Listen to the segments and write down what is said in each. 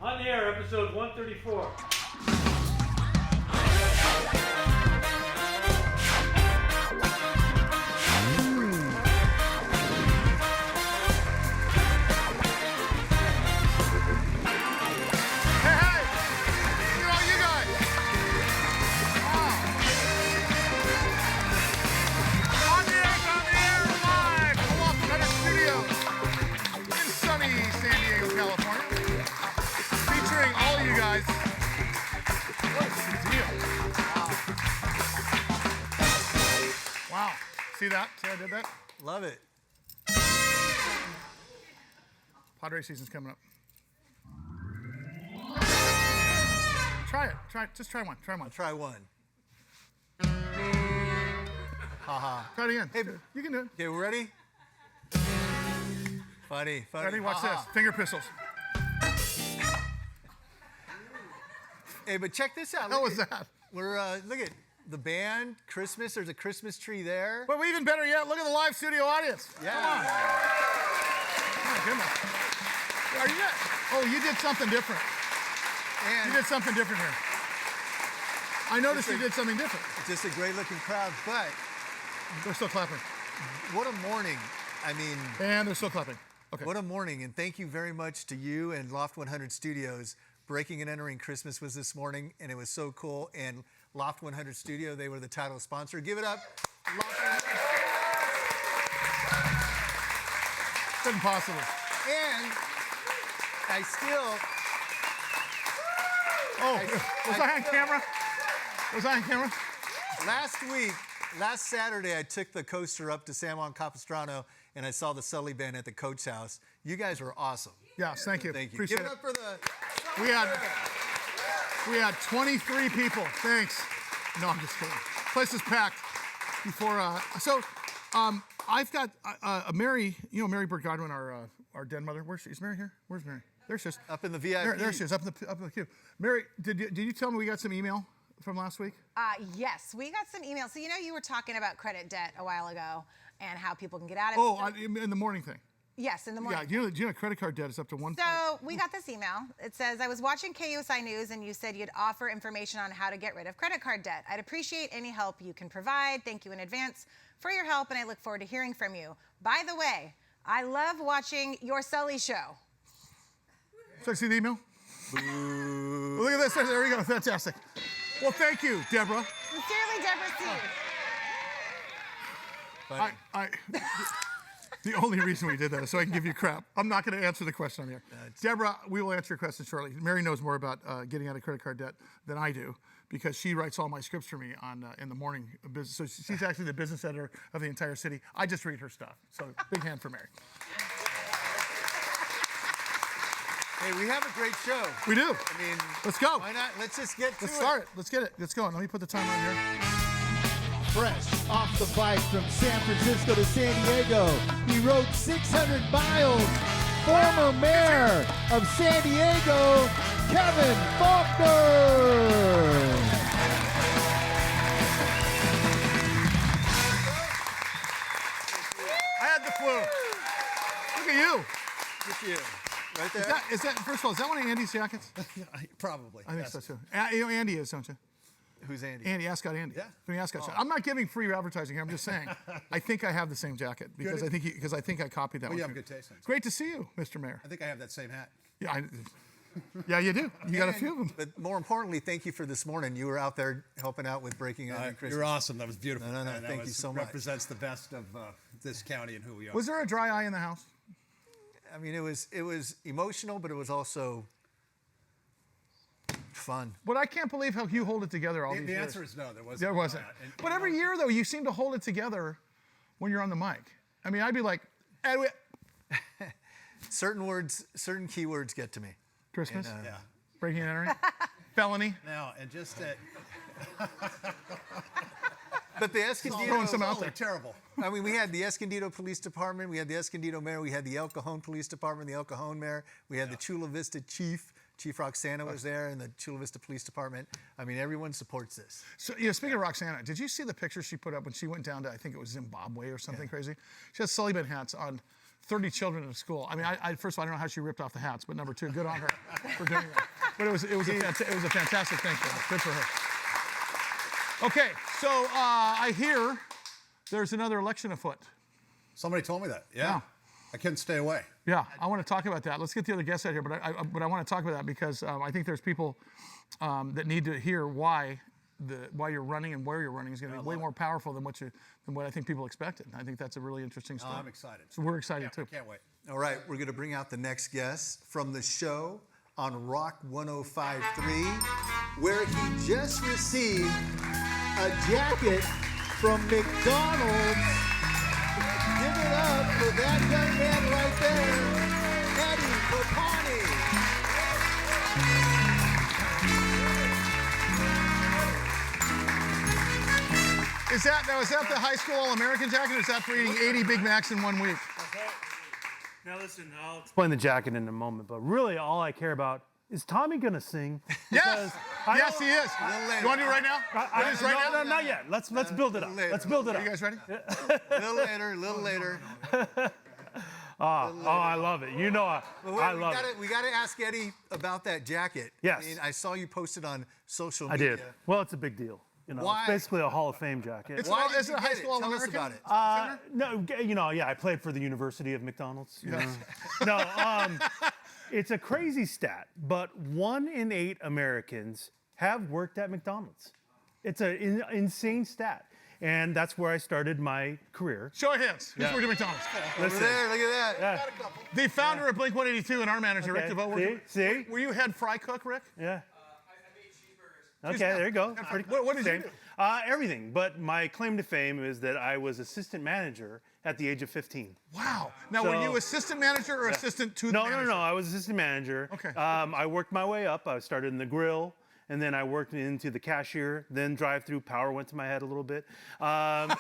On the air, episode 134. Wow. See that? See how I did that? Love it. Padre season's coming up. Try it. Try it. Just try one. Try one. Try one. Haha. Try it again. Hey, you can do it. Okay, we ready? Funny. Ready? Watch this. Finger pistols. Hey, but check this out. What was that? We're look at the band. Christmas. There's a Christmas tree there. But even better yet, look at the live studio audience. Yeah. Come on. Oh my goodness. Are you not? Oh, you did something different. And You did something different here. I noticed you did something different. it's just a great looking crowd, but They're still clapping. what a morning. I mean, And they're still clapping. Okay. what a morning. And thank you very much to you and Loft 100 Studios. Breaking and Entering Christmas was this morning, and it was so cool. And Loft 100 Studio, they were the title sponsor. Give it up. Loft 100. It's impossible. And I still... Oh, was I on camera? Was I on camera? Last Saturday, I took the coaster up to San Juan Capistrano, and I saw the Sully Band at the Coach House. You guys were awesome. Yes, thank you. Thank you. Appreciate Give it it. up for the... We had 23 people. Thanks. No, I'm just kidding. Place is packed. Before I've got Mary. You know Mary Bird Godwin, our dead mother. Where's she? Is Mary here? Where's Mary? There she is. Up in the VIP. There she is. Up in the queue. Mary, did you tell me we got some email from last week? Yes, we got some emails. So you were talking about credit debt a while ago and how people can get out of it. Oh, in the morning thing. Yes, in the morning. Yeah, you know credit card debt is up to 1. So we got this email. It says, I was watching KUSI News and you said you'd offer information on how to get rid of credit card debt. I'd appreciate any help you can provide. Thank you in advance for your help, and I look forward to hearing from you. By the way, I love watching your Sully show. So I see the email? Look at this. There we go. Fantastic. Well, thank you, Deborah. Sincerely, Deborah C. The only reason we did that is so I can give you crap. I'm not going to answer the question on here. Deborah, we will answer your question shortly. Mary knows more about getting out of credit card debt than I do because she writes all my scripts for me in the morning business. So she's actually the business editor of the entire city. I just read her stuff. So big hand for Mary. Hey, we have a great show. We do. I mean, let's go. Why not? Let's just get to Let's start it. Let's get it. Let's go. Let me put the timer on here. Fresh off the bike from San Francisco to San Diego, he rode 600 miles. Former mayor of San Diego, Kevin Faulconer. I had the flu. Look at you. Look at you. Right there. Is that first of all, is that one of Andy's jackets? Probably. I think so too. You know Andy is, don't you? Who's Andy? Andy, Ascot Andy. Yeah. From the Ascot Show. I'm not giving free advertising here. I'm just saying. I think I have the same jacket because I think I copied that one. You have too. good taste. Great to see you, Mr. Mayor. I think I have that same hat. Yeah, yeah, you do. You got a few of them. But more importantly, thank you for this morning. You were out there helping out with breaking and Entering Christmas. You're awesome. That was beautiful. No. And that Thank you so much. Represents the best of this county and who we are. Was there a dry eye in the house? I mean, it was emotional, but it was also fun. But I can't believe how you hold it together all these The years. answer is no. There wasn't. There wasn't. But every year, though, you seem to hold it together when you're on the mic. I mean, I'd be like, Certain words, certain keywords get to me. Christmas, And, Yeah. breaking and entering, felony. Now, and just that. But the Throwing some Escondido, out there. Terrible. I mean, we had the Escondido Police Department, we had the Escondido Mayor, we had the El Cajon Police Department, the El Cajon Mayor, we had the Chula Vista Chief. Chief Roxana was there, and the Chula Vista Police Department. I mean, everyone supports this. So, speaking of Roxana, did you see the picture she put up when she went down to, I think it was Zimbabwe or something crazy? She has Sullivan hats on 30 children in a school. I mean, first of all, I don't know how she ripped off the hats, but number two, good on her for doing that. But it was a fantastic thing for her. Good for her. Okay, so I hear there's another election afoot. Somebody told me that. Yeah. I couldn't stay away. Yeah, I want to talk about that. Let's get the other guests out here, but I want to talk about that because I think there's people that need to hear why you're running and where you're running is going to be way more powerful than what I think people expected. I think that's a really interesting story. I'm excited. So we're excited too. Can't wait. All right, we're going to bring out the next guest from the show on Rock 105.3, where he just received A jacket from McDonald's. Give it up for that young man right there, Eddie Pappani. Is that the high school All-American jacket, or is that for eating 80 Big Macs in 1 week? Now listen, I'll explain the jacket in a moment, but really all I care about is Tommy gonna sing? Yes, yes, he is. You want to do it right now? No, not yet. Let's build it up. Let's build it Are up. you guys ready? a little later. I love it. You know, I love it. We got to ask Eddie about that jacket. Yes. I mean, I saw you posted on social I media. did. Well, it's a big deal. You know, Why? it's basically a Hall of Fame jacket. Why Is did it a you high get school Tell us All-American? about it. No, you know, yeah, I played for the University of McDonald's. You know. No, it's a crazy stat, but 1 in 8 Americans have worked at McDonald's. It's an insane stat. And that's where I started my career. Show of hands. Who's worked at McDonald's? Over there, look at that. Yeah. The founder of Blink-182 and our manager, Rick DeVoe. Okay. See? Were you head fry cook, Rick? Yeah. Okay, there you go. What did you Same. do? Everything. But my claim to fame is that I was assistant manager at the age of 15. Wow. Now, were So- you assistant manager or assistant to the No, manager? no. I was assistant manager. Okay. I worked my way up. I started in the grill, and then I worked into the cashier. Then drive-through. Power went to my head a little bit, and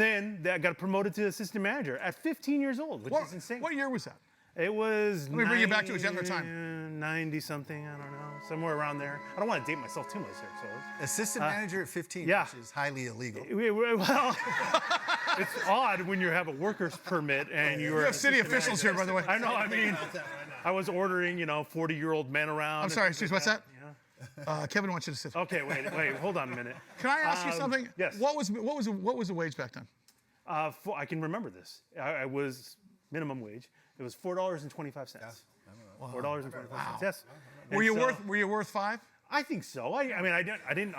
then I got promoted to assistant manager at 15 years old, which is insane. What year was that? It was. Let me bring you back to a gentler time. 90 something. I don't know, somewhere around there. I don't want to date myself too much here, so. Assistant manager at 15, yeah. which is highly illegal. Well, it's odd when you have a worker's permit and You have city officials here, by the way. I know. I mean, I was ordering, 40-year-old men around. I'm sorry, excuse me, what's that? Kevin wants you to sit. Okay, wait, hold on a minute. Can I ask you something? Yes. What was the wage back then? I can remember this. I was minimum wage. It was $4.25. $4.25. Yes. Were And you worth $5? I think so. I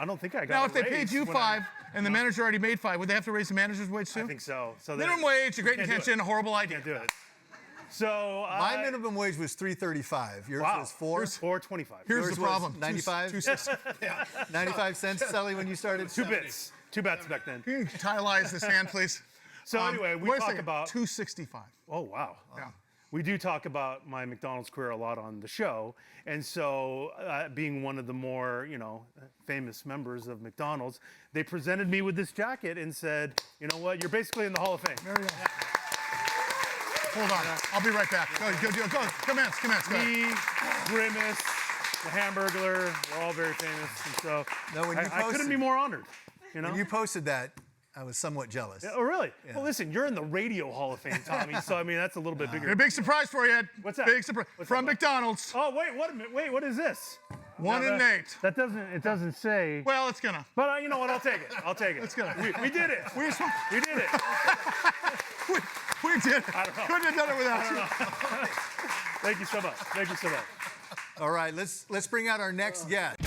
don't think I got. Now, a if they paid raise you when $5 and the manager already made $5, would they have to raise the manager's wage too? I think so. So Minimum wage, a great can't do intention, it. a horrible idea. Can't do it. So My minimum wage was $3.35. Yours wow, was $4. $4.25. Here's Yours the was problem. 95? 260. 95 cents, Sully, when you started? 2 bits. 2 bits back then. Can you Tylize this hand, please? So anyway, we wait a talk second, about. 265. Oh wow. Yeah. We do talk about my McDonald's career a lot on the show, and so being one of the more famous members of McDonald's, they presented me with this jacket and said, you know what, you're basically in the Hall of Fame. There you go. Hold on. I'll be right back. Go. Commence. Go ahead. Me, Grimace, the Hamburglar, we're all very famous, and so No, when you I couldn't posted- be more honored. When you posted that, I was somewhat jealous. Oh, really? Well, listen, you're in the Radio Hall of Fame, Tommy, so I mean, that's a little bit bigger. A big surprise for you, Ed. What's that? Big surprise. From that? McDonald's. Oh, wait, what a minute. Wait, what is this? 1 in 8. That doesn't say. Well, it's gonna. But you know what? I'll take it. It's gonna. We did it. We did it. did it. I don't know. Couldn't have done it without you. Thank you so much. All right, let's bring out our next guest.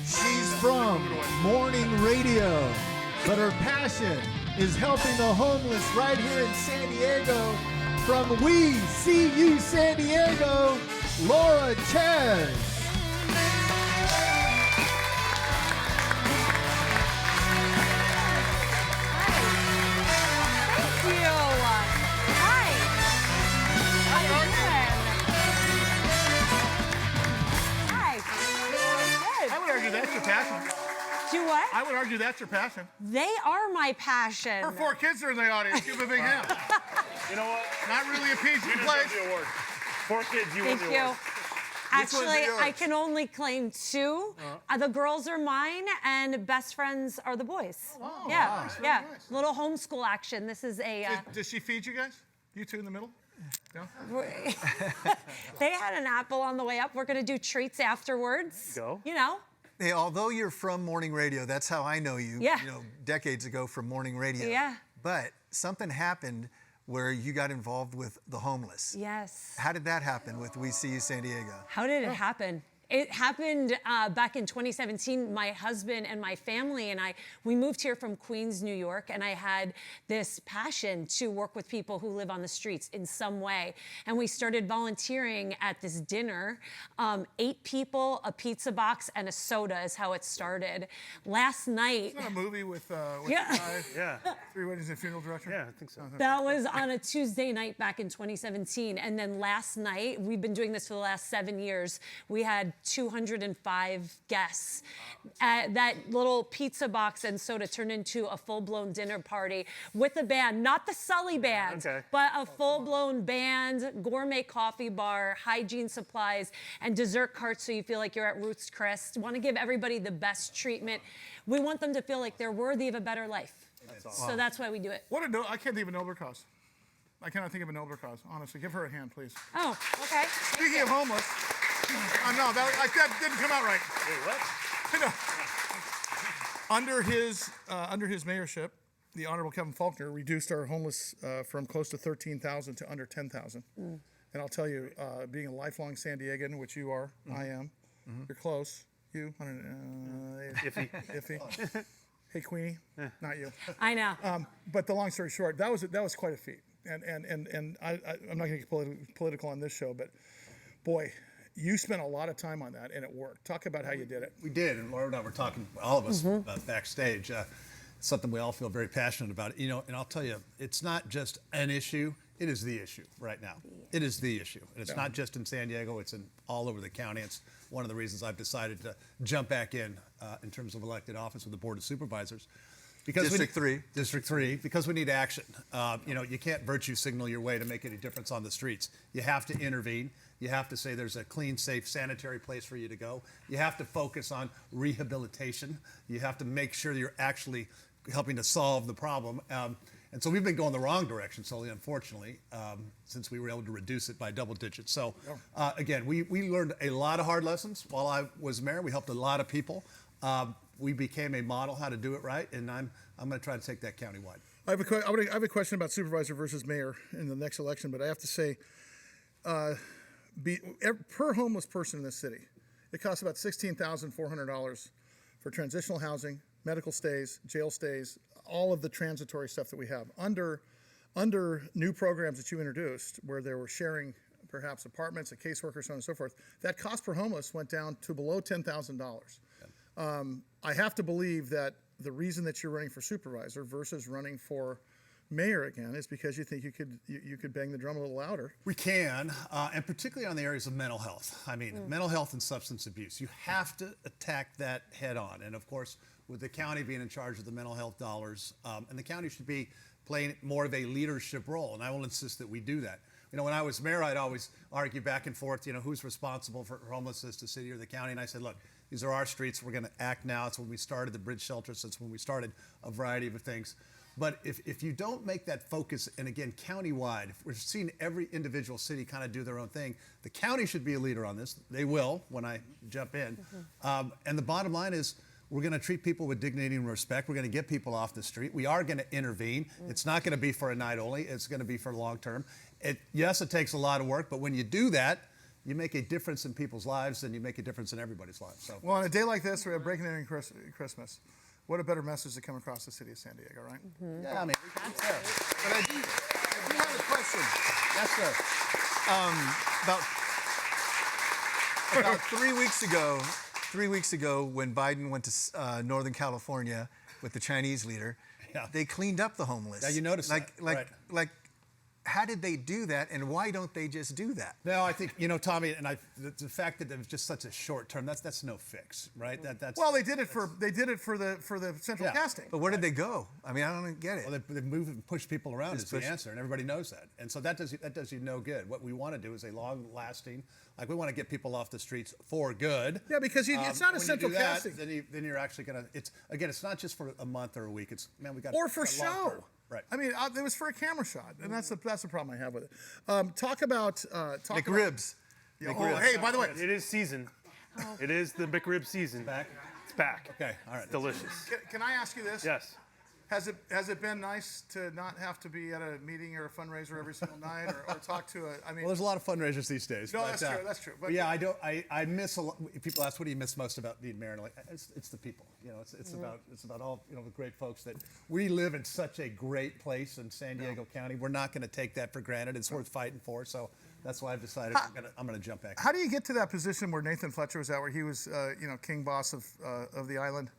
She's from morning radio, but her passion is helping the homeless right here in San Diego. From We See You San Diego, Laura Chez. Thank you. Hi. How you doing? Hi. I would argue that's your passion. Do what? I would argue that's your passion. They are my passion. Her 4 kids are in the audience. Give them a big hand. You know what? Not really a PG place. the award. 4 kids, you won Thank the you. award. Actually, yours? I can only claim 2. The girls are mine, and best friends are the boys. Oh, yeah, nice, very yeah. nice. Little homeschool action. This is a. Does she feed you guys? You two in the middle? Yeah. They had an apple on the way up. We're going to do treats afterwards. Go. You know. Hey, although you're from morning radio, that's how I know you. Yeah. You know, decades ago from morning radio. Yeah. But something happened where you got involved with the homeless. Yes. How did that happen with We See You San Diego? How did it happen? It happened back in 2017. My husband and my family and we moved here from Queens, New York, and I had this passion to work with people who live on the streets in some way. And we started volunteering at this dinner. 8 people, a pizza box, and a soda is how it started. Last night. Isn't that a movie with Yeah. the guy, Yeah. 3 Weddings and Funeral Director? Yeah, I think so. That was on a Tuesday night back in 2017. And then last night, we've been doing this for the last 7 years, we had 205 guests. That little pizza box and soda turned into a full-blown dinner party with a band, not the Sully band, but a full-blown band, gourmet coffee bar, hygiene supplies, and dessert carts so you feel like you're at Ruth's Chris. Want to give everybody the best treatment. We want them to feel like they're worthy of a better life. So that's why we do it. I can't think of a nobler cause. I cannot think of a nobler cause, honestly. Give her a hand, please. Oh, okay. Speaking of homeless, no, that didn't come out right. Wait, what? No. Under his mayorship, the Honorable Kevin Faulconer reduced our homeless from close to 13,000 to under 10,000. And I'll tell you, being a lifelong San Diegan, which you are, I am, you're close. You, iffy. Hey, Queenie, not you. I know. But the long story short, that was quite a feat. And I'm not going to get political on this show, but boy, you spent a lot of time on that, and it worked. Talk about how you did it. We did, and Laura and I were talking, all of us, backstage. Something we all feel very passionate about. You know, and I'll tell you, it's not just an issue. It is the issue right now. It is the issue. And it's not just in San Diego. It's in all over the county. It's one of the reasons I've decided to jump back in terms of elected office with the Board of Supervisors. Because District 3, because we need action. You know, you can't virtue signal your way to make any difference on the streets. You have to intervene. You have to say there's a clean, safe, sanitary place for you to go. You have to focus on rehabilitation. You have to make sure you're actually helping to solve the problem. And so we've been going the wrong direction, Sully, unfortunately, since we were able to reduce it by double digits. So again, we learned a lot of hard lessons while I was mayor. We helped a lot of people. We became a model how to do it right, and I'm going to try to take that countywide. I have a question about supervisor versus mayor in the next election, but I have to say, per homeless person in this city, it costs about $16,400 for transitional housing, medical stays, jail stays, all of the transitory stuff that we have. Under new programs that you introduced, where they were sharing perhaps apartments, a caseworker, so on and so forth, that cost per homeless went down to below $10,000. I have to believe that the reason that you're running for supervisor versus running for mayor again is because you think you could bang the drum a little louder. We can, and particularly on the areas of mental health. I mean, mental health and substance abuse. You have to attack that head on. And of course, with the county being in charge of the mental health dollars, and the county should be playing more of a leadership role, and I will insist that we do that. You know, when I was mayor, I'd always argue back and forth, you know, who's responsible for homelessness, the city or the county? And I said, look, these are our streets. We're going to act now. It's when we started the bridge shelters. It's when we started a variety of things. But if you don't make that focus, and again, countywide, if we're seeing every individual city kind of do their own thing, the county should be a leader on this. They will when I jump in. And the bottom line is, we're going to treat people with dignity and respect. We're going to get people off the street. We are going to intervene. It's not going to be for a night only. It's going to be for long term. Yes, it takes a lot of work, but when you do that, you make a difference in people's lives, and you make a difference in everybody's lives. So. Well, on a day like this, we have breaking in and Christmas. What a better message to come across the city of San Diego, right? Yeah, I mean, But I do have a question. yes, sir. About 3 weeks ago, when Biden went to Northern California with the Chinese leader, they cleaned up the homeless. Yeah, you noticed that. Like, how did they do that, and why don't they just do that? No, I think, you know, Tommy, and the fact that it was just such a short term, that's no fix, right? That's Well, they did it for the central casting. But where did they go? I mean, I don't get it. Well, they move and push people around is the push- answer, and everybody knows that. And so that does you no good. What we want to do is a long-lasting, like we want to get people off the streets for good. Yeah, because it's not a when central you do that, casting. Then you're actually gonna. It's not just for a month or a week. It's we got Or for show. Right. I mean, it was for a camera shot, and that's the problem I have with it. Talk about McRibs. Oh, hey, by the way, It is season. It is the McRib season. Back? It's back. Okay, all right. It's delicious. can I ask you this? Yes. Has it been nice to not have to be at a meeting or a fundraiser every single night, or talk to a? I mean, Well, there's a lot of fundraisers these days. No, but, that's true, that's true. But yeah, I miss a lot. People ask, what do you miss most about being mayor? And like, it's the people. You know, it's about all the great folks that we live in such a great place in San Diego County. We're not going to take that for granted. It's worth fighting for. So that's why I've decided I'm going to jump back. how do you get to that position where Nathan Fletcher was at, where he was king boss of the island?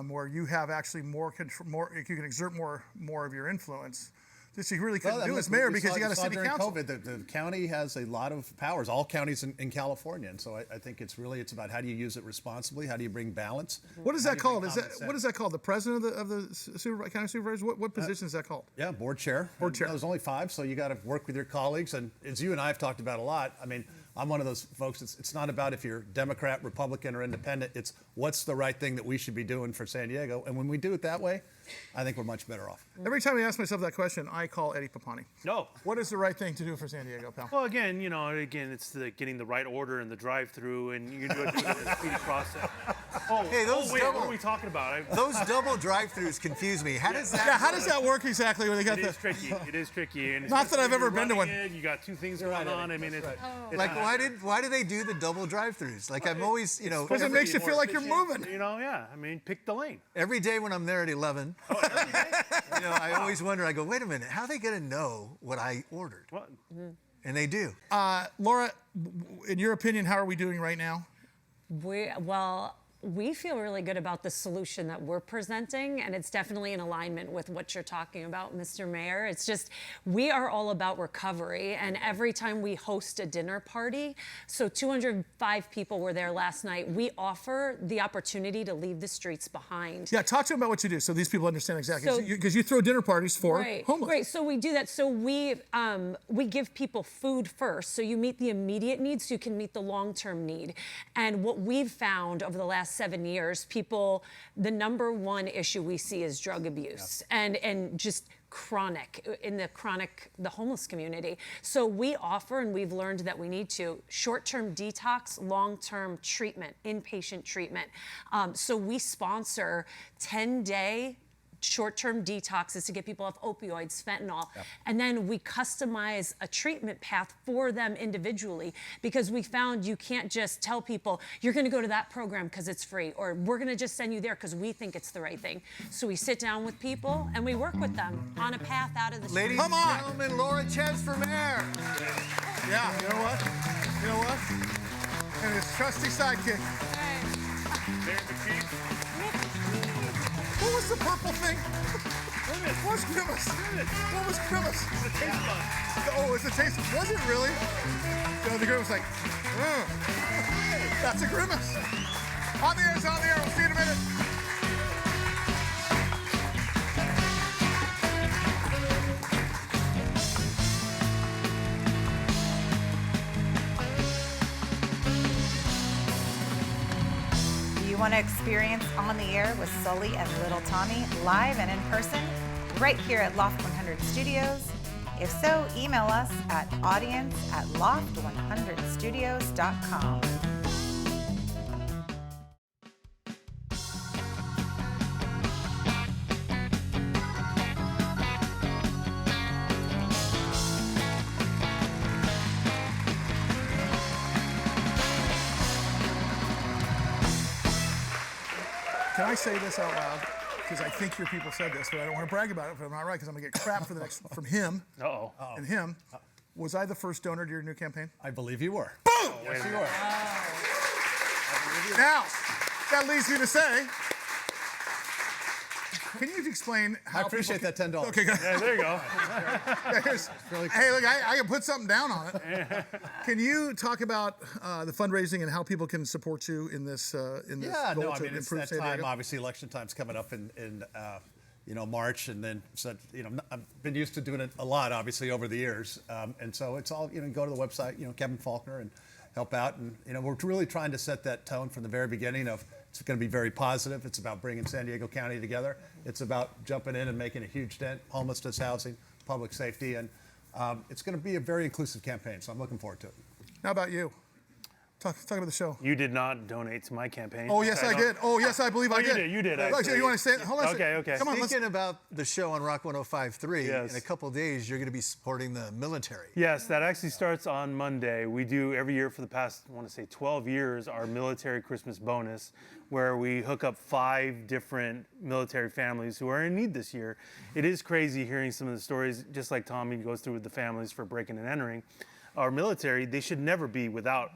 Where you have actually more control, you can exert more of your influence. This you really couldn't do as mayor because you got a city council. COVID, the county has a lot of powers, all counties in California, and so I think it's about how do you use it responsibly, how do you bring balance. What is that called? What What is that called? The president of the county supervisors? What position is that called? Yeah, board chair. Board chair. There's only 5, so you got to work with your colleagues, and as you and I have talked about a lot, I mean, I'm one of those folks. It's not about if you're Democrat, Republican, or Independent. It's what's the right thing that we should be doing for San Diego, and when we do it that way, I think we're much better off. Every time I ask myself that question, I call Eddie Pappani. No. What is the right thing to do for San Diego, pal? Well, again, it's getting the right order in the drive-through, and you can do it in a speedy process. Hey, those wait, double- what are we talking about? Those double drive-throughs confuse me. How does that? Yeah, how does that work exactly when they got It the? is tricky. It is tricky. And Not that I've especially ever been to running one. it, you got 2 things going on. I mean, it's Like, not- why do they do the double drive-throughs? Like, I'm always, Because it makes you feel like you're moving. Yeah. I mean, pick the lane. every day when I'm there at 11, I always wonder. I go, wait a minute, how are they gonna know what I ordered? What? And they do. Laura, in your opinion, how are we doing right now? We feel really good about the solution that we're presenting, and it's definitely in alignment with what you're talking about, Mr. Mayor. It's just, we are all about recovery, and every time we host a dinner party, so 205 people were there last night, we offer the opportunity to leave the streets behind. Yeah, talk to them about what you do so these people understand exactly. So- Because you throw dinner parties for homeless. Right, so we do that. So we give people food first. So you meet the immediate needs so you can meet the long-term need. And what we've found over the last 7 years, the number one issue we see is drug abuse and just chronic in the homeless community. So we offer, and we've learned that we need to, short-term detox, long-term treatment, inpatient treatment. So we sponsor 10-day short-term detoxes to get people off opioids, fentanyl. And then we customize a treatment path for them individually, because we found you can't just tell people, you're gonna go to that program because it's free, or we're gonna just send you there because we think it's the right thing. So we sit down with people and we work with them on a path out of the street. Ladies and gentlemen, Laura Chez for mayor. Yeah, you know what? You know what? And his trusty sidekick. Mayor McKee. What was the purple thing? What was Grimace? What was Grimace? The taste bud. Oh, it's a taste. Was it really? No, the Grimace was like, that's a Grimace. On the air, it's on the air. We'll see you in a minute. You want to experience On the Air with Sully and Little Tommy live and in person right here at Loft 100 Studios? If so, email us at audience@loft100studios.com. Can I say this out loud? Because I think your people said this, but I don't want to brag about it if I'm not right, because I'm going to get crap for the next from him Uh-oh. and him. Was I the first donor to your new campaign? I believe you were. Boom! Yes, you were. Now, that leads me to say, can you explain how I appreciate people that $10. Okay, good. Yeah, there you go. Hey, look, I can put something down on it. Can you talk about the fundraising and how people can support you in this goal to it's improve that San time. Diego? Obviously, election time's coming up in March, and then I've been used to doing it a lot, obviously, over the years, and so it's all go to the website, Kevin Faulconer, and help out, and we're really trying to set that tone from the very beginning of It's going to be very positive. It's about bringing San Diego County together. It's about jumping in and making a huge dent, homelessness, housing, public safety, and it's going to be a very inclusive campaign, so I'm looking forward to it. How about you? Talk about the show. You did not donate to my campaign. Oh, yes, I did. Oh, yes, I believe I did. You did. Actually, Actually. you want to say it? Hold on a second. Okay. Come on, let's... Speaking about the show on Rock 105.3, Yes. in a couple of days, you're going to be supporting the military. Yes, that actually starts on Monday. We do every year for the past, I want to say 12 years, our military Christmas bonus, where we hook up 5 different military families who are in need this year. It is crazy hearing some of the stories, just like Tommy goes through with the families for breaking and entering. Our military, they should never be without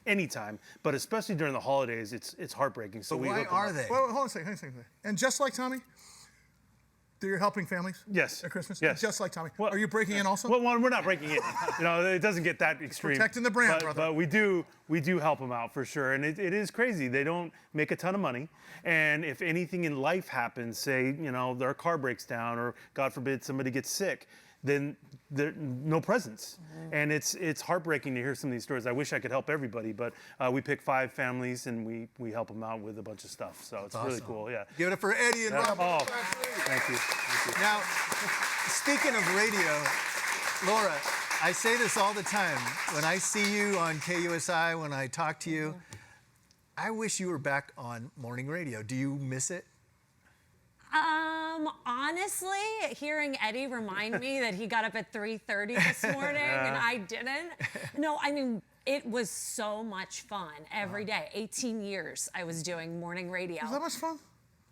any time, but especially during the holidays, it's heartbreaking. So But why are they? Wait, hold on a second. And just like Tommy, you're helping families? Yes. At Christmas? Yes. Just like Tommy. Well- Are you breaking in also? Well, we're not breaking it. It doesn't get that extreme. Protecting the brand, but, brother. But we do help them out for sure, and it is crazy. They don't make a ton of money, and if anything in life happens, say their car breaks down, or God forbid somebody gets sick, then there no presents. And it's heartbreaking to hear some of these stories. I wish I could help everybody, but we pick 5 families and we help them out with a bunch of stuff. So it's really cool. Yeah. Give it up for Eddie and Rob. Oh, thank you. Now, speaking of radio, Laura, I say this all the time. When I see you on KUSI, when I talk to you, I wish you were back on morning radio. Do you miss it? Honestly, hearing Eddie remind me that he got up at 3:30 this morning and I didn't. No, I mean, it was so much fun every day. 18 years I was doing morning radio. Was that much fun?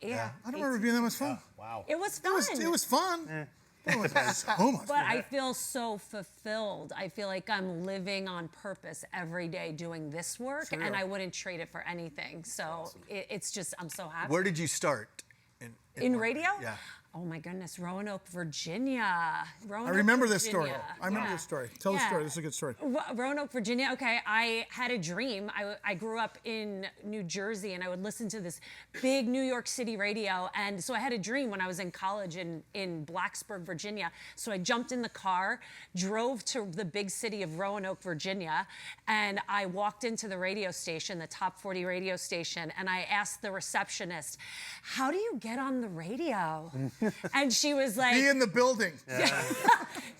Yeah. I don't remember it being that much fun. Wow. It was fun. It was fun. It was so much But fun. I feel so fulfilled. I feel like I'm living on purpose every day doing this work, and I wouldn't trade it for anything. So it's just, I'm so happy. Where did you start? In radio? Yeah. Oh my goodness, Roanoke, Virginia. I remember this story. I remember this story. Tell the Yeah. story. This is a good story. Roanoke, Virginia. Okay, I had a dream. I grew up in New Jersey, and I would listen to this big New York City radio. And so I had a dream when I was in college in Blacksburg, Virginia. So I jumped in the car, drove to the big city of Roanoke, Virginia, and I walked into the radio station, the top 40 radio station, and I asked the receptionist, "How do you get on the radio?" And she was like, Be in the building.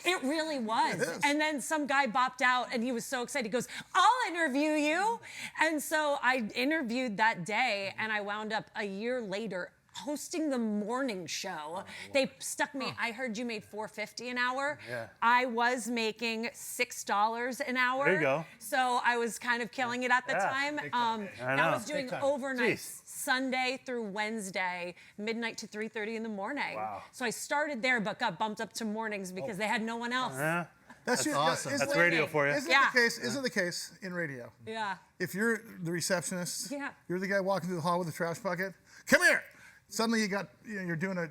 It really was. And then some guy bopped out and he was so excited. He goes, "I'll interview you." And so I interviewed that day, and I wound up a year later hosting the morning show. They stuck me. I heard you made $4.50 an hour. Yeah. I was making $6 an hour. There you go. So I was kind of killing it at the Yeah. time. I I know. was doing Big time. overnights, Jeez. Sunday through Wednesday, midnight to 3:30 in the morning. Wow. So I started there, but got bumped up to mornings because they had no one else. Yeah. That's awesome. Isn't That's it- radio for you. Isn't Yeah. it the case? Isn't it the case in radio? Yeah. If you're the receptionist, Yeah. you're the guy walking through the hall with a trash bucket. Come here. Suddenly you're doing a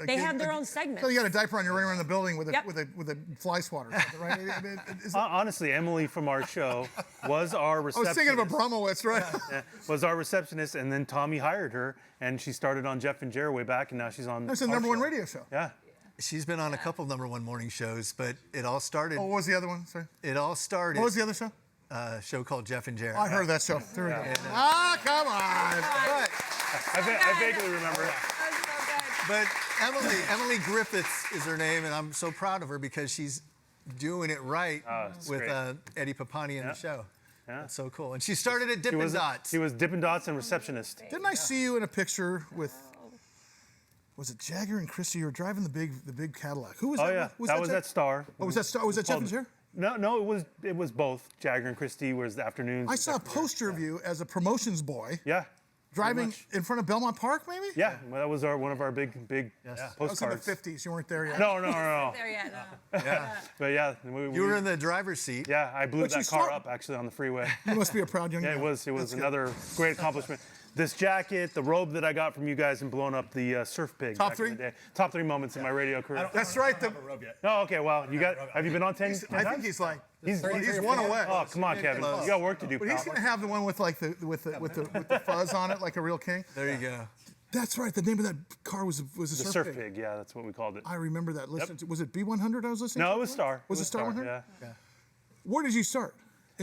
They gig- have their a- own segments. So you got a diaper on, you're running around the building with a Yep. with a fly swatter, or something, right? I mean, Honestly, Emily from our show was our I was receptionist. thinking of a Bromowitz, right? Yeah, was our receptionist, and then Tommy hired her, and she started on Jeff and Jer way back, and now she's on. That's the our number one show. radio show. Yeah. She's been on a couple #1 morning shows, but it all started. Oh, what was the other one? Sorry. It all started. What was the other show? A show called Jeff and Jer. I heard that show. There we go. Yeah. Ah, come on. But, I vaguely remember it. but Emily Griffiths is her name, and I'm so proud of her because she's doing it right it's with great. Eddie Pappani in Yeah. the show. Yeah. That's so cool. And she started at He Dippin' was, Dots. he was Dippin' Dots and receptionist. Didn't I see you in a picture with? Was it Jagger and Christie? You were driving the big Cadillac. Who was Oh that? yeah, that was at Star. Oh, was that Star? Was that Jeff and Jer? No, it was both. Jagger and Christie was the afternoons. I saw a poster of you as a promotions boy Yeah. driving much. in front of Belmont Park, maybe? Yeah, well, that was one of our big That was in postcards. the 50s. You weren't there yet. No. There yet. No. But yeah, You were in the driver's seat. Yeah, I blew But you that car saw- up actually on the freeway. You must be a proud young Yeah, man. it was That's good. another great accomplishment. This jacket, the robe that I got from you guys, and blowing up the surf pig. Top back in the three? day. Top 3 moments in my radio career. That's right. Oh, okay. Well, have you been on 10? I think he's like he's one away. Oh, come on, Kevin. You got work to do, But pal. he's gonna have the one with like with the fuzz on it, like a real king. There you go. That's right. The name of that car was a The surf pig. yeah, that's what we called it. I remember that. Listen, was it B100 I was listening to? No, it was Star. Was it Star 100? Yeah. Where did you start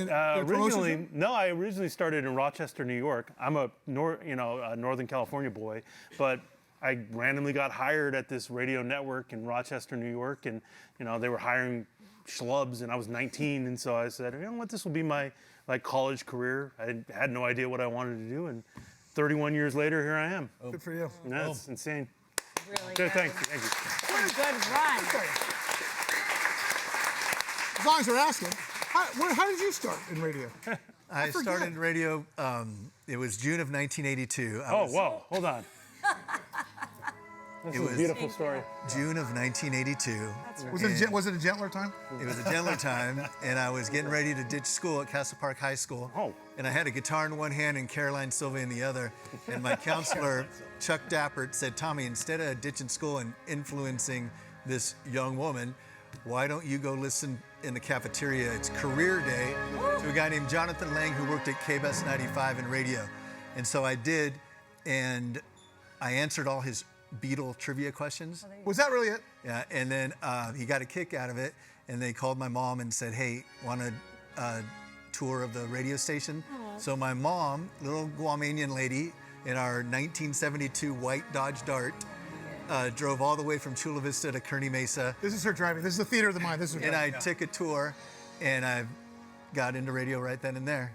in promotions Originally, room? no, I originally started in Rochester, New York. I'm a Northern California boy, but I randomly got hired at this radio network in Rochester, New York, and they were hiring schlubs, and I was 19, and so I said, you know what, this will be my college career. I had no idea what I wanted to do, and 31 years later, here I am. Good for you. That's insane. Really Good, good. thank you. What a good run. As long as they're asking, how did you start in radio? I forget. started in radio. It was June of 1982. Whoa, hold on. This is a was- beautiful story. June of 1982. Was it a gentler time? It was a gentler time, and I was getting ready to ditch school at Castle Park High School. Oh. And I had a guitar in one hand and Caroline Silva in the other. And my counselor, Chuck Dappert, said, Tommy, instead of ditching school and influencing this young woman, why don't you go listen in the cafeteria? It's career day to a guy named Jonathan Lang who worked at KBS 95 in radio. And so I did, and I answered all his Beatle trivia questions. Was that really it? Yeah, and then he got a kick out of it, and they called my mom and said, hey, want a tour of the radio station? So my mom, little Guamanian lady, in our 1972 white Dodge Dart, drove all the way from Chula Vista to Kearney Mesa, This is her driving. This is the theater of the mind. This is her and driving. I took a tour, and I got into radio right then and there.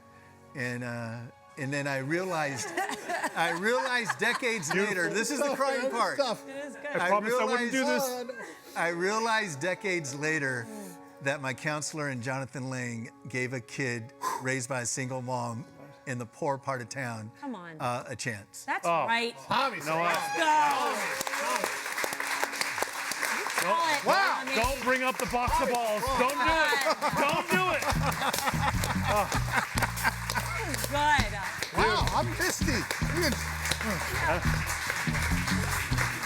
And then I realized decades later, this is the crying part. It is good. I promised I wouldn't do this. I realized decades later that my counselor and Jonathan Lang gave a kid raised by a single mom in the poor part of town Come on. a chance. That's right. Tommy, Go. Wow. Don't bring up the box of balls. Don't do it. Don't do it. Good. Wow, I'm misty. You can-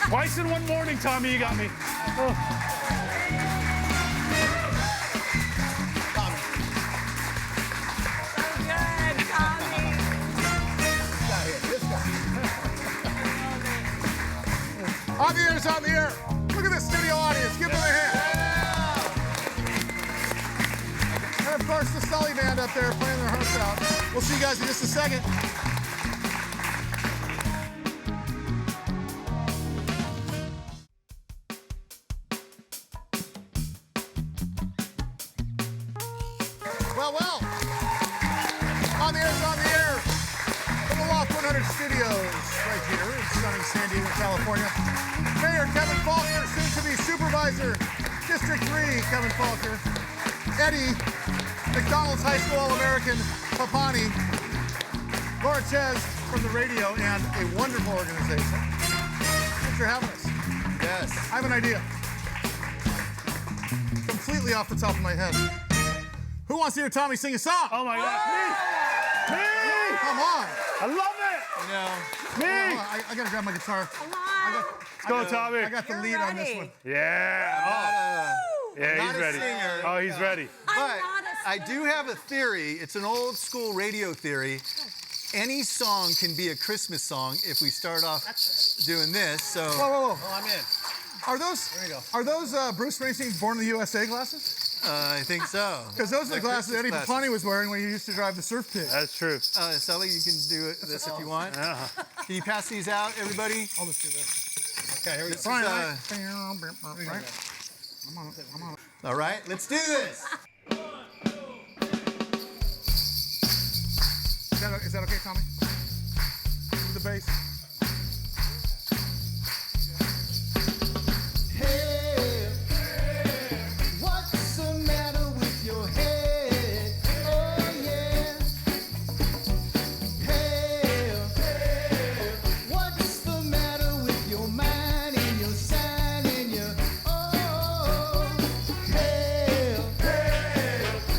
Twice in one morning, Tommy, you got me. Good, Tommy. On the air is on the air. Look at the studio audience. Give them a hand. And of course, the Sully band up there playing their hearts out. We'll see you guys in just a second. Well. On the air is on the air. From the Loft 100 Studios, right here in sunny San Diego, California. Mayor Kevin Faulconer, soon to be supervisor, District 3, Kevin Faulconer. Eddie, McDonald's High School All-American, Pappani. Laura Chez from the radio and a wonderful organization. Thanks for having us. Yes. I have an idea. Completely off the top of my head. Who wants to hear Tommy sing a song? Oh my God. Me! Come on. I love it. No. Me! I gotta grab my guitar. Come on. Let's go, Tommy. I got the You're lead on this ready. one. Yeah. Yeah, Not he's a ready. singer. Oh, he's ready. But I'm not a I do have a theory. It's an old school radio theory. Any song can be a Christmas song if we start off doing this. So Whoa. Oh, I'm in. Are those Bruce Springsteen Born in the USA glasses? I think so. Because those are the glasses Christmas Eddie glasses. Pappani was wearing when he used to drive the surf pig. That's true. Sully, you can do this if you want. Can you pass these out, everybody? I'll just do this. Okay, here we go. This is, Fine, uh, right? I'm on it. all right, let's do this. Is that okay, Tommy? With the bass. Hey, what's the matter with your head? Oh yeah. Hey, what's the matter with your mind and your sign and your hey,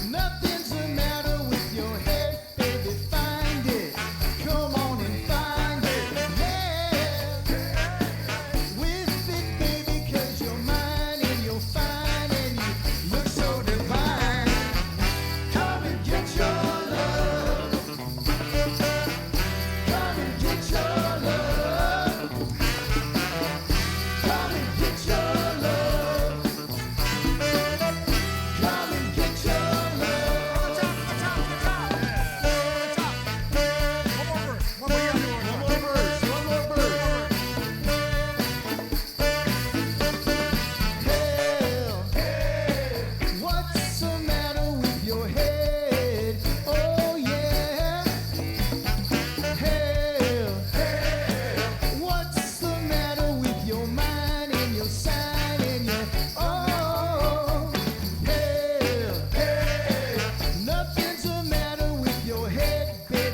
nothing's the matter with your head, baby. Find it. Come on and find it.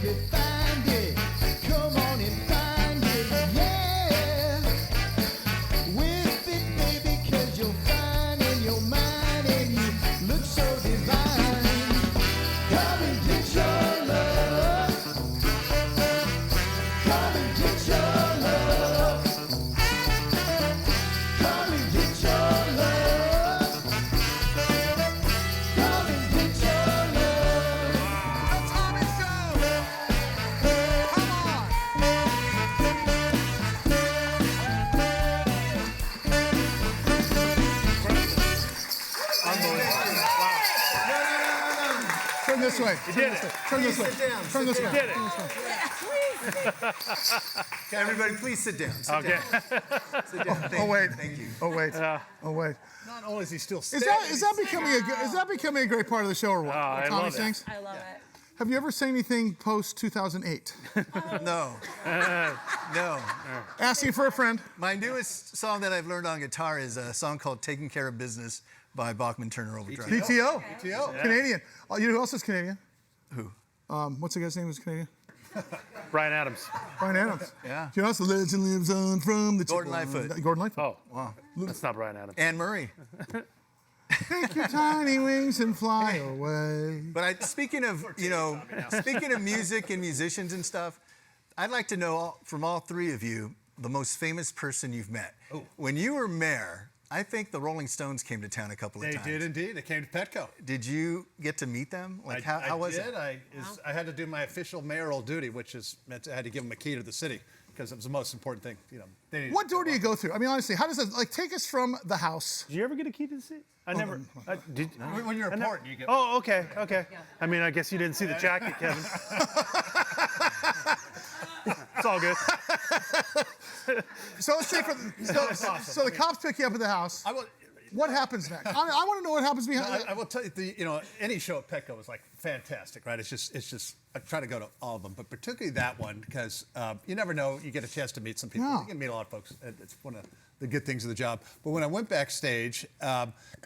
baby, find it. Come on and find it, yeah. Whip it, baby, 'cause you're fine in your mind and you look so divine. Come and get your love. Come and get your love. Come and get your love. Come and get your love. The Tommy Show. Come on. Turn this way. You did it. Turn this way. Sit down. Turn this Sit way. Did it. Okay, everybody, please sit down. Sit Okay. down. Sit down. Thank Oh wait. You. Thank you. Oh wait. Oh wait. Not only is he still Is that becoming a great part of the show or what? I Tommy love it. sings? I love it. Have you ever sang anything post 2008? No. No. Asking for a friend. My newest song that I've learned on guitar is a song called "Taking Care of Business" by Bachman Turner Overdrive. PTO. PTO. Canadian. Oh, you know who else is Canadian? Who? What's the guy's name who's Canadian? Brian Adams. Brian Adams. Yeah. You know, the legend lives on from the Gordon Lightfoot. Gordon Lightfoot. Oh, wow. That's not Brian Adams. Anne Murray. Take your tiny wings and fly away. But speaking of music and musicians and stuff, I'd like to know from all three of you the most famous person you've met. When you were mayor, I think the Rolling Stones came to town a couple of They times. did indeed. They came to Petco. Did you get to meet them? Like how was it? I had to do my official mayoral duty, which is meant I had to give them a key to the city because it was the most important thing. You know, they needed What door do you go through? I mean, honestly, how does that, like, take us from the house? Did you ever get a key to the seat? I never. Did, When you're I never- important, you get. Oh, okay, okay. I mean, I guess you didn't see the jacket, Kevin. It's all good. So let's say so the cops pick you up at the house. I will. What happens next? I want to know what happens behind. I will tell you, any show at Petco is like fantastic, right? It's just I try to go to all of them, but particularly that one because you never know. You get a chance to meet some people. Yeah. You can meet a lot of folks. It's one of the good things of the job. But when I went backstage,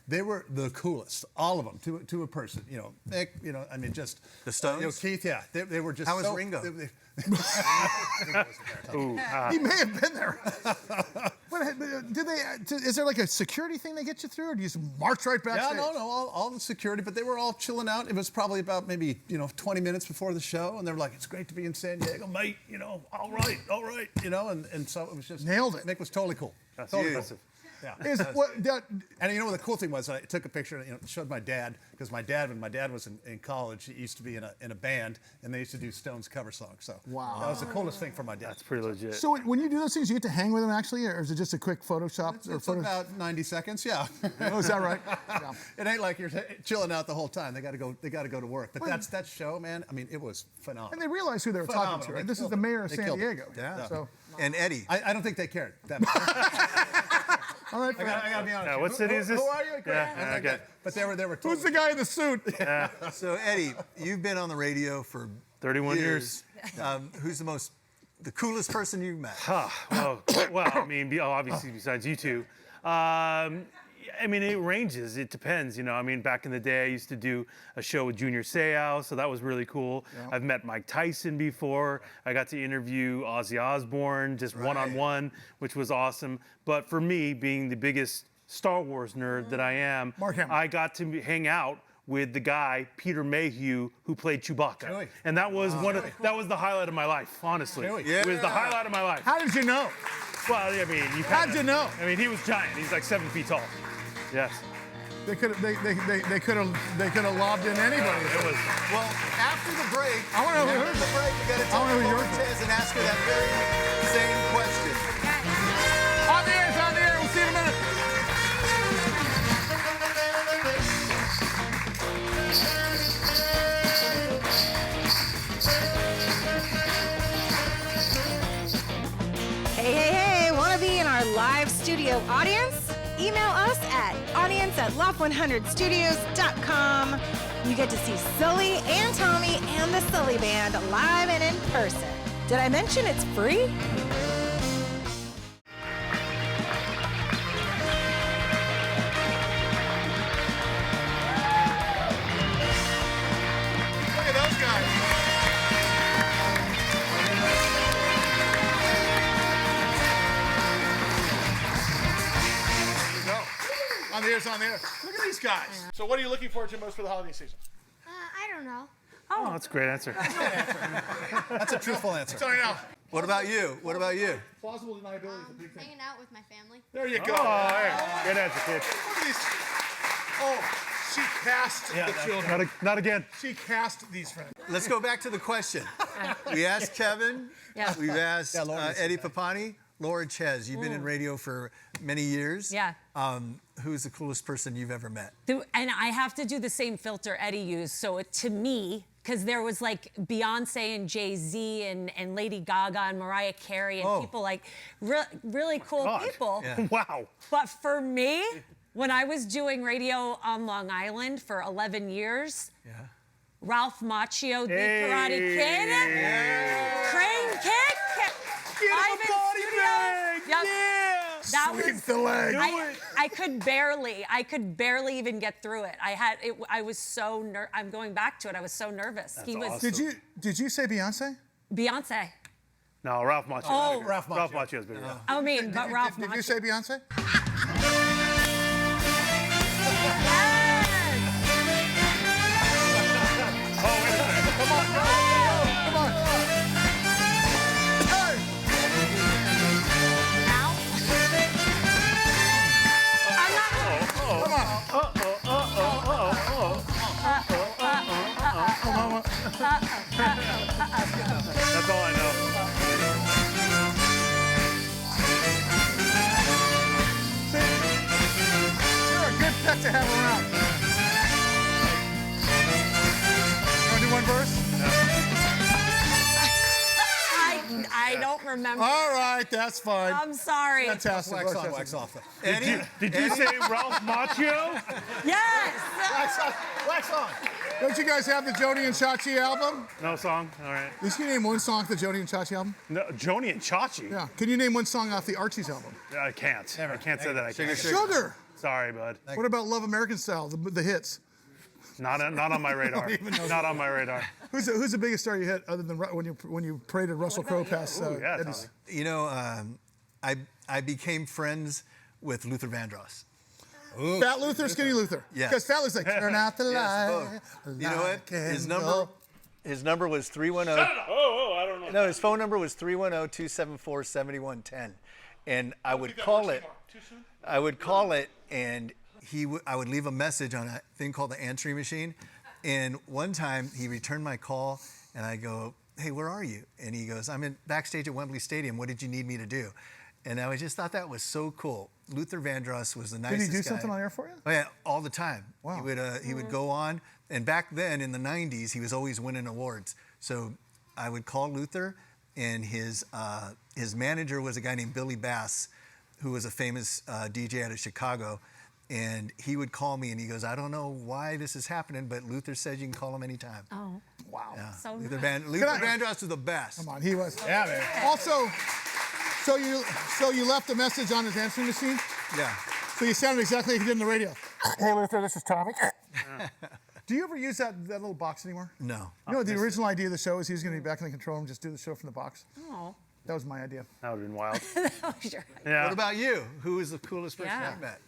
they were the coolest, all of them, to a person. You know, Nick. You know, I mean, just The Stones? You know, Keith. Yeah, they were just. How was so, Ringo? Ringo wasn't there. Ooh, He may have been there. Is there like a security thing they get you through, or do you just march right Yeah, backstage? no, all the security, but they were all chilling out. It was probably about maybe 20 minutes before the show, and they were like, "It's great to be in San Diego, mate. You know, all right, and so it was just Nailed it. Nick was totally cool. that's Totally impressive. Yeah. Is what that? And you know what the cool thing was? I took a picture, showed my dad because when my dad was in college, he used to be in a band, and they used to do Stones cover songs. So Wow. that was the coolest thing for my dad. That's pretty legit. So when you do those things, you get to hang with them actually, or is it just a quick Photoshop or It's photo? about 90 seconds, yeah. Oh, is that right? Yeah. It ain't like you're chilling out the whole time. They got to go to work. But that show, man. I mean, it was phenomenal. And they realized who they were talking Phenomenal. to. They And this is killed the it. mayor of They San killed it. Diego. Yeah. So, And Eddie. I don't think they cared that much. all right. I gotta be honest. what city is this? Who are you? Great. Yeah, okay. But they were Who's the guy in the suit? So Eddie, you've been on the radio for 31 years. Who's the coolest person you've met? Well, I mean, obviously besides you two. I mean, it ranges. It depends, I mean, back in the day, I used to do a show with Junior Seau, so that was really cool. Yeah. I've met Mike Tyson before. I got to interview Ozzy Osbourne just one-on-one, which was awesome. But for me, being the biggest Star Wars nerd that I am, Mark Hamill. I got to hang out with the guy Peter Mayhew who played Chewbacca, Really? and that was that was the highlight of my life. Honestly, Really? it was the highlight of my life. How did you know? Well, I mean, How'd you know? I mean, he was giant. He's like 7 feet tall. Yes. They could have lobbed in anybody. It was. Well, after the break, I wanna know who yours is. we got to I talk wanna know who to yours is. Cortez and ask her that very same question. On the air, it's on the air. We'll see you in a minute. Hey, want to be in our live studio audience? Email us at audience@loft100studios.com. You get to see Sully and Tommy and the Sully Band live and in person. Did I mention it's free? Look at those guys. is on there. Look at these guys. So what are you looking forward to most for the holiday season? I don't know. Oh, that's a great answer. That's a truthful answer. Sorry now. What about you? What about you? Plausible deniability is a big thing. Hanging out with my family. There you go. Oh, hey, good answer, kid. Look at these. Oh, she cast the children. Not again. She cast these friends. Let's go back to the question. We asked Kevin. Yeah. We've asked Lauren Eddie Pappani. Laura Chez, you've been in radio for many years. Yeah. Who's the coolest person you've ever met? And I have to do the same filter Eddie used. So to me, because there was like Beyonce and Jay-Z and Lady Gaga and Mariah Carey and people like really cool people. Yeah. Wow. But for me, when I was doing radio on Long Island for 11 years, Ralph Macchio, the Karate Kid, Crane Kick, live in studio. Yep. That was the leg. I could barely even get through it. I was so I'm going back to it. I was so nervous. That's He was awesome. Did you say Beyonce? Beyonce. No, Ralph Macchio. Oh, Ralph Macchio is bigger. Yeah. I mean, but Ralph Did Macchio. you say Beyonce? Yes. Oh, wait a second. Come on. Hey. Now? I'm not. Come on. That's all I know. You're a good pet to have around. You want to do one verse? I don't remember. All right, that's fine. I'm sorry. Fantastic. Wax on, wax off. Did you say Ralph Macchio? Yes. Wax on. Don't you guys have the Joni and Chachi album? No song? All right. Can you name one song off the Joni and Chachi album? No, Joni and Chachi? Yeah. Can you name one song off the Archie's album? I can't. I can't say that I can't. Sugar. Sorry, bud. What about Love American Style, the hits? Not on my radar. Not on my radar. Who's the biggest star you hit other than when you paraded Russell Crowe past Yeah, Eddie's? Tommy. You know, I became friends with Luther Vandross. Fat Luther, Skinny Luther. Yeah. Because Fat Luther's like, turn out the light. You know what? His number was 310. I don't know. No, his phone number was 310-274-7110, and I would call it. I would call it, and I would leave a message on a thing called the answering machine. And one time he returned my call, and I go, "Hey, where are you?" And he goes, "I'm in backstage at Wembley Stadium. What did you need me to do?" And I just thought that was so cool. Luther Vandross was the nicest Did he do guy. something on air for you? Oh yeah, all the time. Wow. He would go on, and back then in the '90s, he was always winning awards. So I would call Luther, and his manager was a guy named Billy Bass, who was a famous DJ out of Chicago. And he would call me, and he goes, "I don't know why this is happening, but Luther says you can call him anytime." Oh. Wow. Yeah. So Luther nice. Vandross was the best. Come on, he was. Yeah, man. Also, so you left a message on his answering machine? Yeah. So you sounded exactly like you did in the radio. Hey, Luther, this is Tommy. Do you ever use that little box anymore? No. You know, the original idea of the show is he was going to be back in the control room, just do the show from the box. Oh. That was my idea. That would have been wild. Oh, sure. Yeah. What about you? Who is the coolest person Yeah. you've met?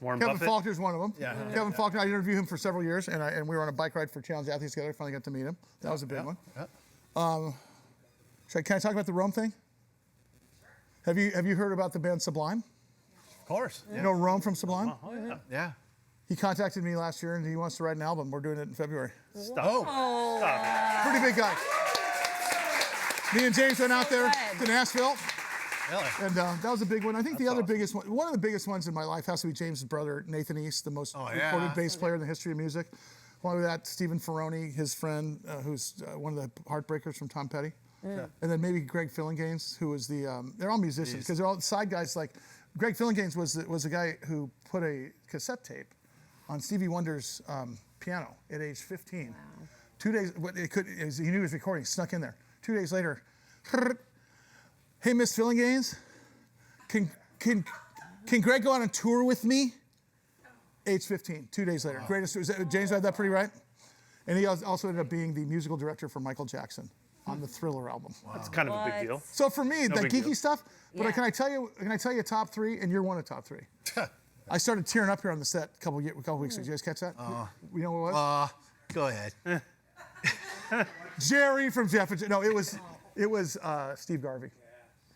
Warren Kevin Buffett? Faulconer's one of them. Yeah. Kevin Faulconer, I interviewed him for several years, and we were on a bike ride for Challenge Athletes together. Finally got to meet him. That was a big one. Yeah. Can I talk about the Rome thing? Have you heard about the band Sublime? Of course. You know Rome from Sublime? Oh, yeah. Yeah. He contacted me last year, and he wants to write an album. We're doing it in February. Stop. Pretty big guy. Me and James went out there to Nashville, Really? and that was a big one. I think the other biggest one of the biggest ones in my life has to be James's brother, Nathan East, the most recorded bass player in the history of music. Along with that, Stephen Ferroni, his friend, who's one of the Heartbreakers from Tom Petty. And then maybe Greg Fillinganes, who was they're all musicians, because they're all side guys. Like, Greg Fillinganes was the guy who put a cassette tape on Stevie Wonder's piano at age 15. Wow. 2 days, he knew he was recording, snuck in there. 2 days later, "Hey, Miss Fillinganes, can Greg go on a tour with me?" Age 15, 2 days later. Wow. Greatest. James had that pretty right? And he also ended up being the musical director for Michael Jackson on the Thriller album. Wow. That's kind of a big deal. So for me, the geeky stuff, but Yeah. can I tell you a top three, and you're one of top three? I started tearing up here on the set a couple weeks ago. Did you guys catch that? You know what it was? Go ahead. Jerry from Jeff and No, it was Steve Garvey.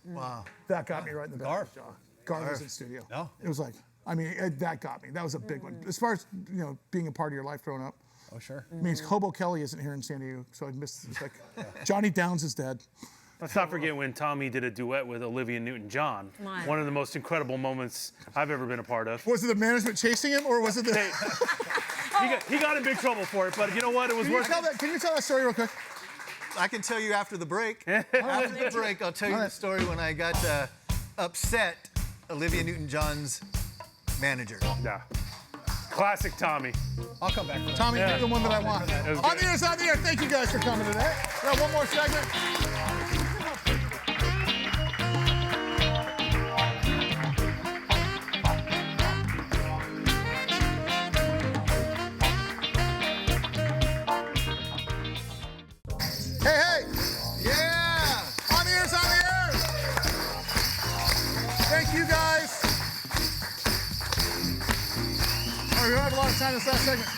Wow. That got me right in the back of the jaw. Garv was in studio. No. It was like, that got me. That was a big one. As far as, being a part of your life growing up. Oh, sure. I mean, Hobo Kelly isn't here in San Diego, so I missed. It's like Johnny Downs is dead. Let's not forget when Tommy did a duet with Olivia Newton-John. One of the most incredible moments I've ever been a part of. Was it the management chasing him, or was it the? He got in big trouble for it, but you know what? It was worth it. Can you tell that story real quick? I can tell you after the break. After the break, I'll tell you the story when I got upset Olivia Newton-John's manager. Yeah. Classic Tommy. I'll come back. Tommy, you're the one that I want. On the air. Thank you guys for coming today. We have one more segment. Hey! Yeah! On the air! Thank you guys. All right, we don't have a lot of time in this last segment.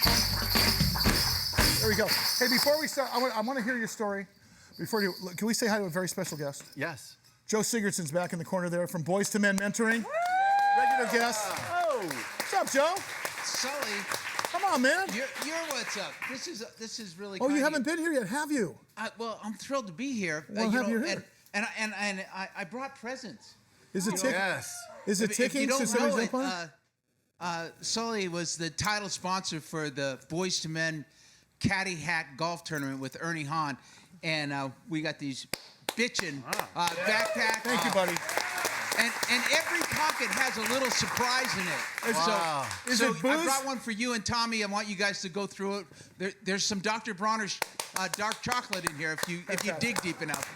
There we go. Hey, before we start, I want to hear your story. Can we say hi to a very special guest? Yes. Joe Sigurdsson's back in the corner there from Boys to Men Mentoring. Regular guest. Oh. What's up, Joe? Sully, Come on, man. you're what's up. This is really. Oh, kind you of haven't been here yet, have you? Well, I'm thrilled to be here. Well, have you here? And I brought presents. Is it ticking? Yes. Is it If you ticking? don't So somebody's know gonna it, play? Sully was the title sponsor for the Boys to Men Caddy Hack Golf Tournament with Ernie Hahn, and we got these bitchin' backpacks. Thank you, buddy. And every pocket has a little surprise in it. Wow. Is So it booze? I brought one for you and Tommy. I want you guys to go through it. There's some Dr. Bronner's dark chocolate in here if you dig deep enough.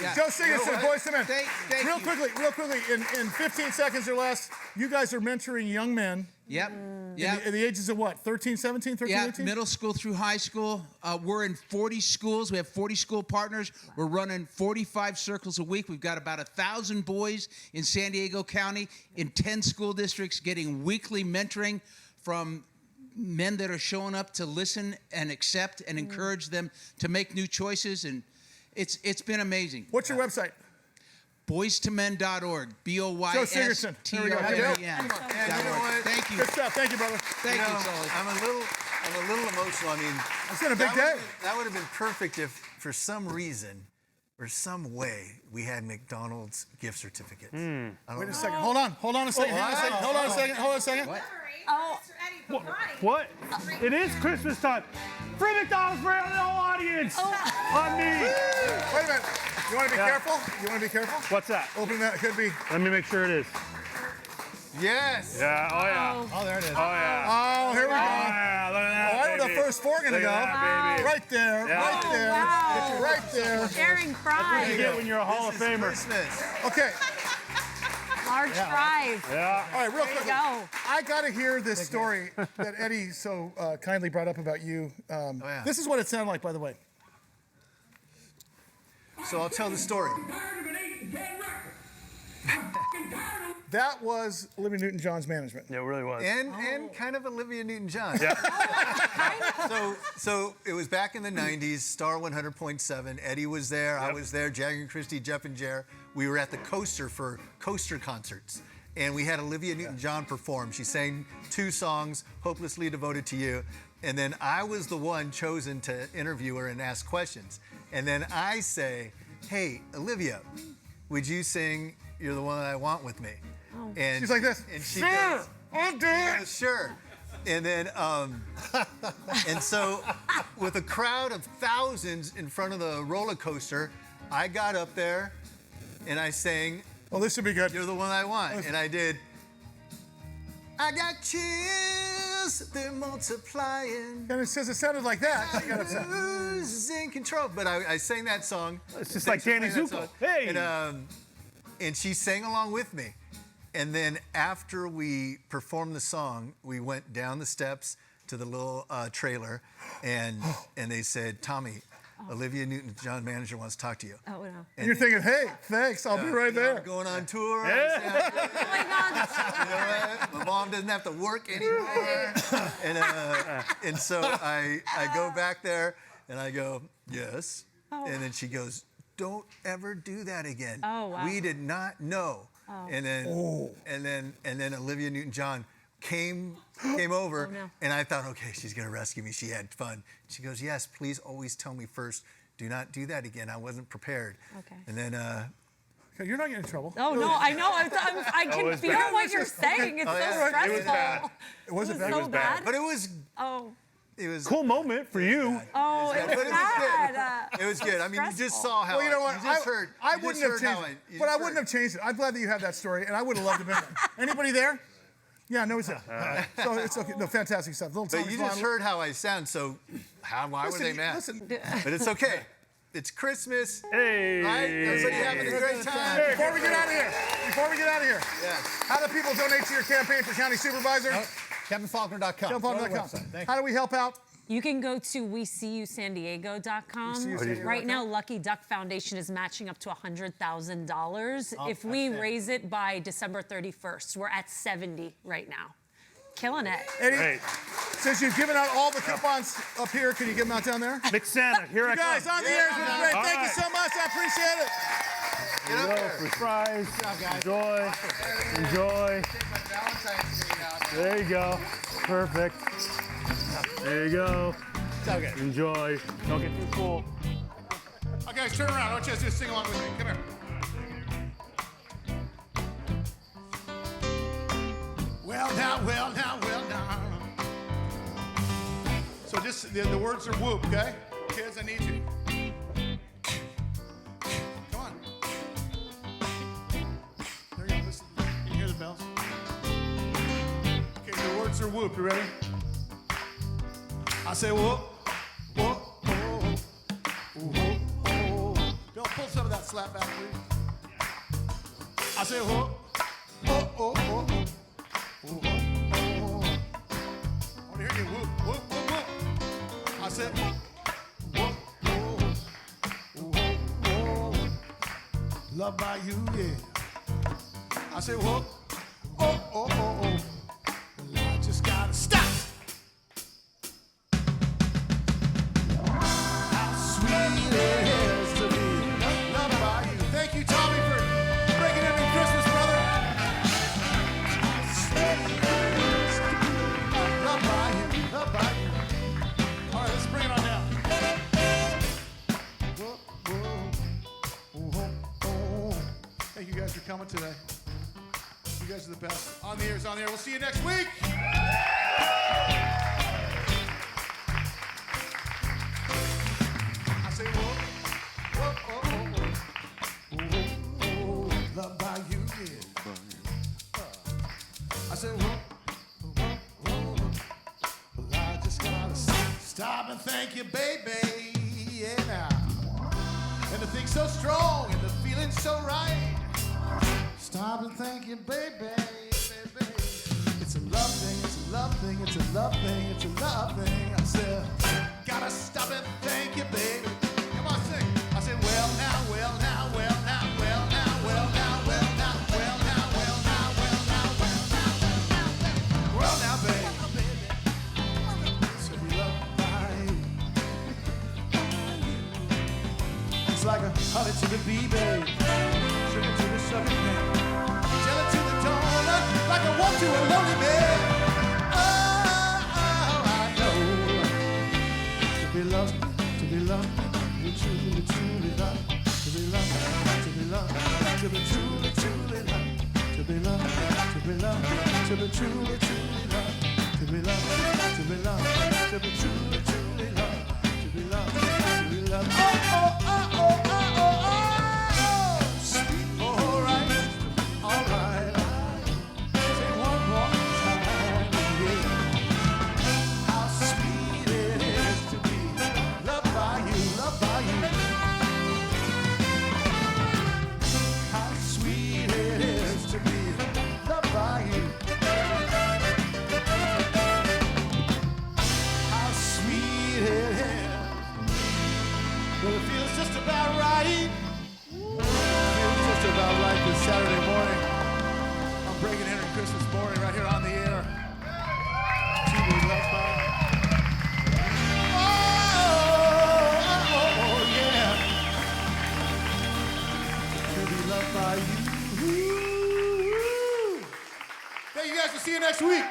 Yeah. Joe Sigurdsson, Boys to Men. Thank real you. quickly, in 15 seconds or less, you guys are mentoring young men. Yep. At the ages of what? 13, 17, 13, Yeah, 18? middle school through high school. We're in 40 schools. We have 40 school partners. We're running 45 circles a week. We've got about 1,000 boys in San Diego County in 10 school districts getting weekly mentoring from men that are showing up to listen and accept and encourage them to make new choices. And it's been amazing. What's your website? BoysToMen.org. Joe Sigurdsson. There we go. BoysToMen. And you know what? Thank you. Good stuff. Thank you, brother. Thank You you, know, Sully. I'm a little emotional. I mean, It's been a big day. that would have been perfect if, for some reason, or some way, we had McDonald's gift certificate. I don't Wait a know. second. Hold on a second. Hold on a second. Oh, What? It is Christmas time. Free McDonald's for the whole audience. On me. Wait a minute. You want to be careful? What's that? Open that. It could be. Let me make sure it is. Yes. Yeah. Oh yeah. Oh, there it is. Oh yeah. Oh, here we Oh go. yeah. Look at that. Oh, I know the baby. first four gonna Look go. at that, baby. Right there. Yeah. Right there. wow. Get you right there. sharing You fries, get when you're a Hall of This is Famer. Christmas. Okay. large fries. Yeah. All right, real There you quick. go. I got to hear this story that Eddie so kindly brought up about you. yeah. This is what it sounded like, by the way. So I'll tell the story. That was Olivia Newton-John's management. Yeah, it really was. And kind of Olivia Newton-John. So it was back in the 90s, Star 100.7. Eddie was there, I was there, Jagger and Christie, Jeff and Jer. We were at the Coaster for Coaster concerts. And we had Olivia Newton-John perform. She sang 2 songs, Hopelessly Devoted to You. And then I was the one chosen to interview her and ask questions. And then I say, hey, Olivia, would you sing You're the One That I Want with me? And She's like this. And she Sure, goes, I'll do it. yeah, sure. And then, and so with a crowd of thousands in front of the roller coaster, I got up there and I sang, Well, this should be good. You're the One I Want. And I did, I got chills, they're multiplying. And it says it sounded like that. She got upset. Losing control. But I sang that song. It's just like Danny Thanks for Zuko. playing that Hey. song. And she sang along with me. And then after we performed the song, we went down the steps to the little trailer, and they said, Tommy, Olivia Newton-John manager wants to talk to you. Oh, no. And you're thinking, hey, thanks, I'll be right there. I'm going on tour. Yeah. Oh, my God. You know what? My mom doesn't have to work anymore. And so I go back there and I go, yes. And then she goes, don't ever do that again. Oh, wow. We did not know. And then Olivia Newton-John came over, no. and I thought, okay, she's gonna rescue me. She had fun. She goes, yes, please always tell me first. Do not do that again. I wasn't prepared. Okay. And then Okay, you're not getting in trouble. Oh, no, I know. I can was feel bad. what you're saying. It's so yeah. stressful. It was bad. It wasn't bad. so It was bad. bad. but it was Oh, Cool moment for you. oh, it But was it was bad. It was good. I mean, you just saw how. Well, you know what? You just heard. I you wouldn't just have heard changed how it. But I wouldn't have changed it. I'm glad that you had that story, and I would have loved to have been there. Anybody there? Yeah, no, it's there. So it's okay. No, fantastic stuff. Little But Tommy's you just mom- heard how I sound. So, why were they mad? Listen, But it's okay. It's Christmas. Hey. Right? Everybody having a great time. before we get out of here, Yes. how do people donate to your campaign for county supervisor? KevinFaulconer.com. JohnPaul.com. How do we help out? You can go to WeSeeYouSanDiego.com. WeSeeYouSanDiego.com. Right now, Lucky Duck Foundation is matching up to $100,000. If we raise it by December 31st, we're at 70 right now. Killing it. Eddie, Great. since you've given out all the coupons up here, can you give them out down there? McSanta, here I You guys, come. on the air has been great. All Thank you right. so much. I appreciate it. Get up Go there. for fries. Enjoy. Enjoy. There you go. Perfect. There you go. Okay. Enjoy. Don't get too full. Okay, guys, turn around. I want you guys to sing along with me. Come here. Well now, well now, well now. So just the words are whoop, okay? Kids, I need you. Come on. There you go. Listen. Can you hear the bells? Okay, the words are whoop. You ready? I say whoop, whoop, whoop, whoop, whoop. Bill, pull some of that slap back, please. I say whoop, whoop, whoop, whoop, whoop, whoop, whoop. I want to hear you whoop, whoop, whoop, whoop. I said whoop, whoop, whoop, whoop, whoop. Loved by you, yeah. I say whoop, oh, oh, oh, oh. Well, I just gotta stop. Thank you, Tommy, for breaking in Christmas, brother. Love by you, love by you. All right, let's bring it on down. Whoa, whoa, whoa, whoa. Thank you guys for coming today. You guys are the best. On the air is on the air. We'll see you next week. I say whoa, whoa, whoa, whoa, whoa. Loved by you, yeah. I said, whoa, whoa, whoa. Well, I just gotta stop and thank you, baby. Yeah, now. And the thing's so strong and the feeling's so right. Stop and thank you, baby. It's a love thing, it's a love thing, it's a love thing, it's a love thing. I said, gotta stop and thank you, baby. Come on, sing. I said, well now, well now, well now, well now, well now, well now, well now, well now, well now, well now, well now, baby. So we love by you. It's like a honey to the bee, babe. Sugar to the sugar man. Jelly to the donut, like a walk to a lonely man. Oh, I know. To be loved, to be loved, to be truly, truly loved. To be loved, to be loved, to be truly, truly loved. To be loved, to be loved, to be truly, truly loved. To be loved, to be loved, to be truly, truly loved. To be loved, to be loved. Oh, oh, oh, oh, oh, oh, oh. Sweet, all right, all right. Say one more time, yeah. How sweet it is to be loved by you, loved by you. How sweet it is to be loved by you. How sweet Well, it feels just about right. Feels just about right this Saturday morning. I'm breaking in on Christmas morning right here on the air. To be loved by. Oh, yeah. To be loved by you. Thank you guys. We'll see you next week.